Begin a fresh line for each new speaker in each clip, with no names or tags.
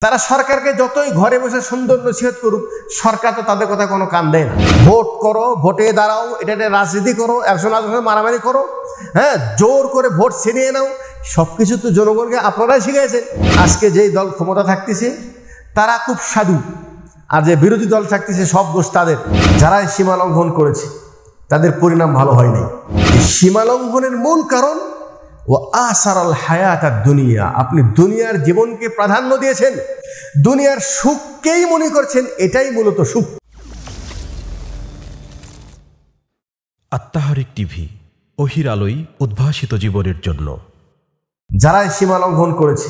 তারা সরকারকে যতই ঘরে বসে সুন্দর নসিহত করুক, সরকার তো তাদের কথা কোনো কান দেয় না। ভোট করো, ভোটে দাঁড়াও, এটা রাজনীতি করো, একজন আরেকজনের মারামারি করো, হ্যাঁ, জোর করে ভোট ছিনিয়ে নাও, সবকিছু তো জনগণকে আপনারাই শিখিয়েছেন। আজকে যেই দল ক্ষমতা থাকতেছে তারা খুব সাধু, আর যে বিরোধী দল থাকতেছে সব দোষ তাদের। যারা সীমা লঙ্ঘন করেছে তাদের পরিণাম ভালো হয়নি। এই সীমা লঙ্ঘনের মূল কারণ ও আসারাল হায়াত আর দুনিয়া, আপনি দুনিয়ার জীবনকে প্রাধান্য দিয়েছেন, দুনিয়ার সুখকেই মনে করছেন এটাই মূলত সুখ।
আত্মাহারিক টিভি, ওহির আলোয় উদ্ভাসিত জীবনের জন্য।
যারা সীমা লঙ্ঘন করেছে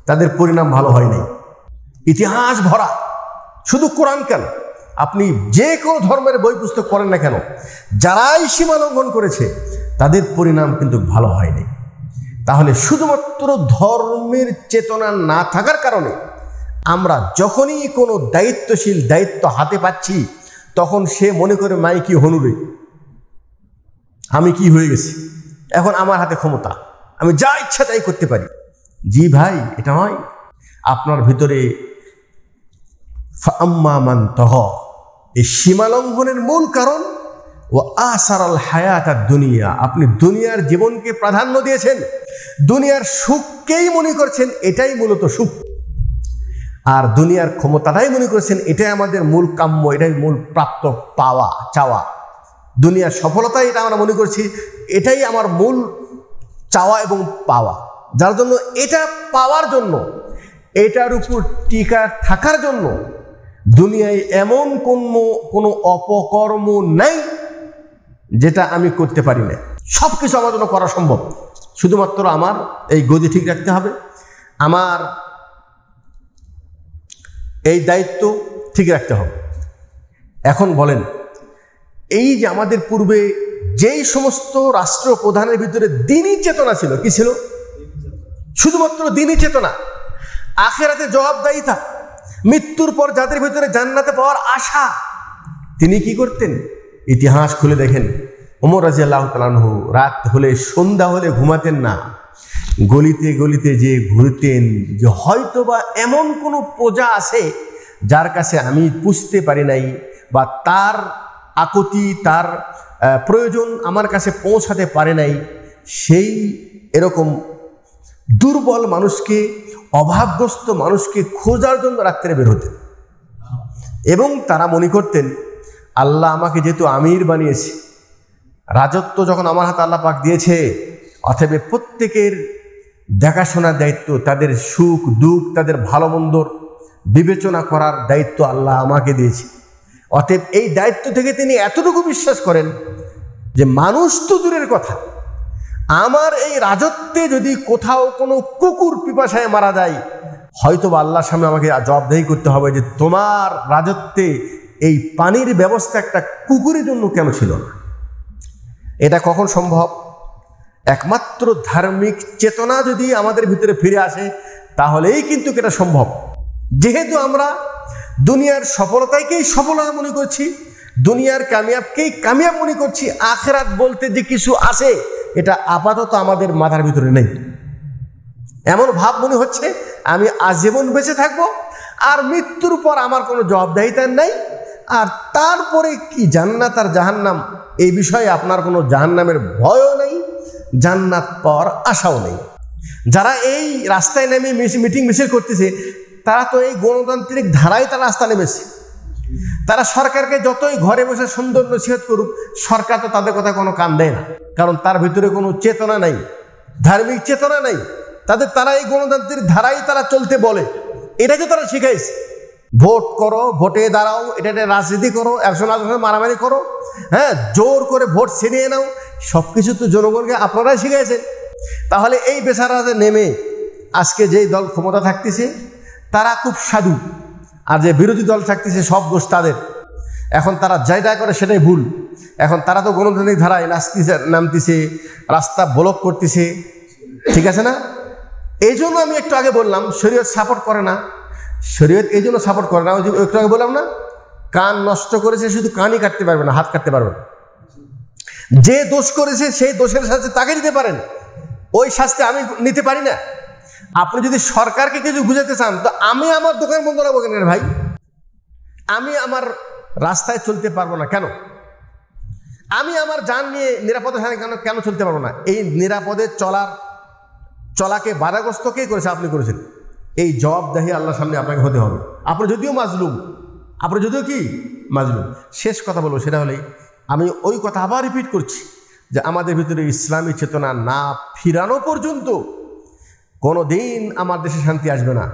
তাদের পরিণাম ভালো হয়নি। ইতিহাস ভরা, শুধু কোরআন কেন, আপনি যে কোনো ধর্মের বই পুস্তক পড়েন না কেন, যারাই সীমা লঙ্ঘন করেছে তাদের পরিণাম কিন্তু ভালো হয়নি। তাহলে শুধুমাত্র ধর্মের চেতনা না থাকার কারণে আমরা যখনই কোনো দায়িত্বশীল দায়িত্ব হাতে পাচ্ছি তখন সে মনে করে মাই কি হনুরে, আমি কি হয়ে গেছি, এখন আমার হাতে ক্ষমতা, আমি যা ইচ্ছা তাই করতে পারি। জি ভাই, এটা নয়। আপনার ভিতরে এই সীমা লঙ্ঘনের মূল কারণ ও আসারাল হায়াত আর দুনিয়া, আপনি দুনিয়ার জীবনকে প্রাধান্য দিয়েছেন, দুনিয়ার সুখকেই মনে করছেন এটাই মূলত সুখ, আর দুনিয়ার ক্ষমতাটাই মনে করছেন এটাই আমাদের মূল কাম্য, এটাই মূল প্রাপ্ত পাওয়া চাওয়া। দুনিয়ার সফলতা এটা আমরা মনে করছি এটাই আমার মূল চাওয়া এবং পাওয়া, যার জন্য এটা পাওয়ার জন্য, এটার উপর টিকা থাকার জন্য দুনিয়ায় এমন কোনো অপকর্ম নাই যেটা আমি করতে পারি না। সব কিছু আমার জন্য করা সম্ভব, শুধুমাত্র আমার এই গদি ঠিক রাখতে হবে, আমার এই দায়িত্ব ঠিক রাখতে হবে। এখন বলেন, এই যে আমাদের পূর্বে যেই সমস্ত রাষ্ট্রপ্রধানের ভিতরে দ্বীনি চেতনা ছিল, কি ছিল? শুধুমাত্র দ্বীনি চেতনা, আখিরাতে জবাবদাহিতা, মৃত্যুর পর যাদের ভিতরে জান্নাতে পাওয়ার আশা, তিনি কি করতেন? ইতিহাস খুলে দেখেন, ওমর রাদিয়াল্লাহু তাআলা আনহু রাত হলে, সন্ধ্যা হলে ঘুমাতেন না, গলিতে গলিতে যে ঘুরতেন যে হয়তোবা এমন কোনো প্রজা আছে যার কাছে আমি পুষতে পারি নাই, বা তার আকুতি, তার প্রয়োজন আমার কাছে পৌঁছাতে পারে নাই, সেই এরকম দুর্বল মানুষকে, অভাবগ্রস্ত মানুষকে খোঁজার জন্য রাত্রে বের হতেন। এবং তারা মনে করতেন আল্লাহ আমাকে যেহেতু আমির বানিয়েছে, রাজত্ব যখন আমার হাতে আল্লাহ পাক দিয়েছে, অতএব প্রত্যেকের দেখাশোনার দায়িত্ব, তাদের সুখ দুঃখ, তাদের ভালো মন্দর বিবেচনা করার দায়িত্ব আল্লাহ আমাকে দিয়েছে। অতএব এই দায়িত্ব থেকে তিনি এতটুকু বিশ্বাস করেন যে মানুষ তো দূরের কথা, আমার এই রাজত্বে যদি কোথাও কোনো কুকুর পিপাসায় মারা যায়, হয়তো বা আল্লাহর সামনে আমাকে জবাবদেহি করতে হবে যে তোমার রাজত্বে এই পানির ব্যবস্থা একটা কুকুরের জন্য কেন ছিল না। এটা কখন সম্ভব? একমাত্র ধার্মিক চেতনা যদি আমাদের ভিতরে ফিরে আসে তাহলেই কিন্তু এটা সম্ভব। যেহেতু আমরা দুনিয়ার সফলতাকেই সফলতা মনে করছি, দুনিয়ার কামিয়াবকেই কামিয়াব মনে করছি, আখিরাত বলতে যে কিছু আছে এটা আপাতত আমাদের মাথার ভিতরে নেই। এমন ভাব মনে হচ্ছে আমি আজীবন বেঁচে থাকবো, আর মৃত্যুর পর আমার কোনো জবাবদাহিতা নেই, আর তারপরে কি জান্নাত আর জাহান্নাম এই বিষয়ে আপনার কোনো জাহান্নামের ভয়ও নেই, জান্নাত পাওয়ার আশাও নেই। যারা এই রাস্তায় নেমে মিটিং মিছিল করতেছে তারা তো এই গণতান্ত্রিক ধারায় তারা রাস্তা নেমেছে। তারা সরকারকে যতই ঘরে বসে সুন্দর নসিহত করুক, সরকার তো তাদের কথা কোনো কান দেয় না, কারণ তার ভিতরে কোনো চেতনা নাই, ধার্মিক চেতনা নাই। তারা এই গণতান্ত্রিক ধারায় তারা চলতে বলে, এটাকে তারা শিখাইছে। ভোট করো, ভোটে দাঁড়াও, এটা রাজনীতি করো, একজন আরেকজনের মারামারি করো, হ্যাঁ, জোর করে ভোট ছিনিয়ে নাও, সবকিছু তো জনগণকে আপনারাই শিখাইছেন। তাহলে এই বেচারাতে নেমে আজকে যেই দল ক্ষমতা থাকতেছে তারা খুব সাধু, আর যে বিরোধী দল থাকতেছে সব দোষ তাদের। এখন তারা যাইটা করে সেটাই ভুল। এখন তারা তো গণতান্ত্রিক ধারায় নামতেছে, রাস্তা ব্লক করতেছে, ঠিক আছে না? এই জন্য আমি একটু আগে বললাম শরীয়ত সাপোর্ট করে না। শরীয়ত এই জন্য সাপোর্ট করে না, একটু আগে বললাম না, কান নষ্ট করেছে, শুধু কানই কাটতে পারবে না, হাত কাটতে পারবে না। যে দোষ করেছে সেই দোষের শাস্তি তাকে দিতে পারেন, ওই শাস্তি আমি নিতে পারি না। আপনি যদি সরকারকে কিছু বুঝাতে চান তো আমি আমার দোকান বন্ধ রাখবো কেন রে ভাই? আমি আমার রাস্তায় চলতে পারবো না কেন? আমি আমার যান নিয়ে নিরাপদে কেন চলতে পারবো না? এই নিরাপদে চলাকে বাধাগ্রস্ত কে করেছে? আপনি করেছেন। এই জবাবদাহি আল্লাহর সামনে আপনাকে হতে হবে। আপনি যদিও মাজলুম, আপনি যদিও কি মাজলুম। শেষ কথা বলবো, সেটা হলেই আমি ওই কথা আবার রিপিট করছি যে আমাদের ভিতরে ইসলামী চেতনা না ফিরানো পর্যন্ত কোনো দিন আমার দেশে শান্তি আসবে না।